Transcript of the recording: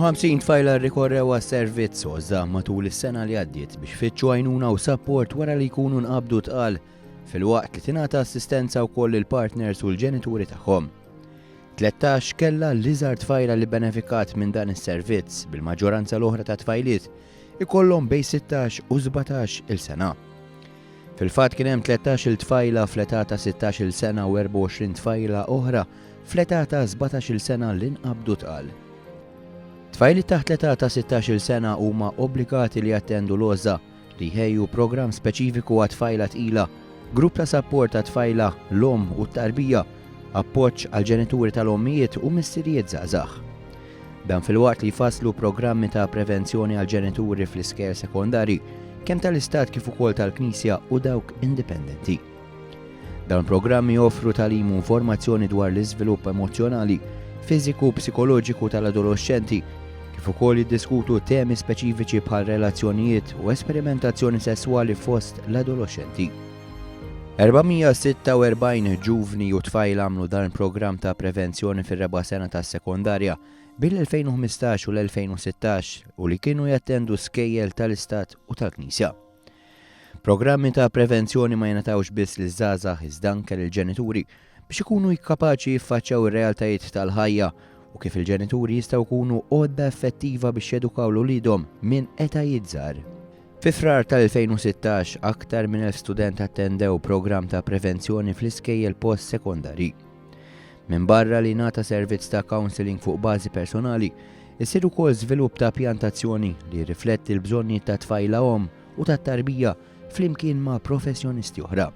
52 tfajla rrikorrew għas-servizz għoża matul is-sena li għaddiet biex fitxu għajnuna u support wara li jkunu nqabdu tqal fil-waqt li tingħata assistenza wkoll il-partners u l-ġenituri tagħhom. 13 kellha l-iżgħar tfajla li benefikat minn dan is-servizz bil-maġġoranza l-oħra ta' tfajliet ikollhom bejn 16 u 17 il-sena. Fil-fatt kien hemm 13 il-tfajla fl-età ta' 16 il-sena u 24 tfajla oħra fl-età ta' 17 il-sena li nqabdu tqal. Tfajli taħt l-età ta' 16 sena huma obbligati li jattendu l-għoża li jħejju programm speċifiku għat tfajla tqila, grupp ta' support ta' tfajla l-om u t-tarbija, appoġġ għal ġenituri tal-ommijiet u missirijiet żgħażagħ. Dan fil-waqt li jfasslu programmi ta' prevenzjoni għal ġenituri fl-iskejjel sekondari kemm tal-istat kif ukoll tal-Knisja u dawk indipendenti. Dan programmi joffru tagħlim u informazzjoni dwar l-iżvilupp emozjonali, fiżiku u psikoloġiku tal-adolescenti kif ukoll jiddiskutu temi speċifiċi bħal relazzjonijiet u esperimentazzjoni sesswali fost l-adolescenti. 446 ġuvni u tfajl għamlu dan programm ta' prevenzjoni fir-reba' sena tas-sekondarja bil-2015 u l-2016 u li kienu jattendu skejjel tal-Istat u tal-Knisja. Programmi ta' prevenzjoni ma jingħatawx biss liż-żgħażagħ iżda anke lill-ġenituri biex ikunu kapaċi jiffaċċjaw ir-realtajiet tal-ħajja u kif il-ġenituri jistgħu jkunu għodda effettiva biex jedukaw l-ulidhom minn etajiet żgħar. Fi frar tal-2016 aktar minn 1000 student attendew programm ta' prevenzjoni fl-iskejjel post-sekondari. Minn barra li nagħta servizz ta' counseling fuq bażi personali, isir ukoll żvilupp ta' pjantazzjoni li jirrifletti l-bżonnijiet ta' tfajla u tat-tarbija flimkien ma' professjonisti oħra.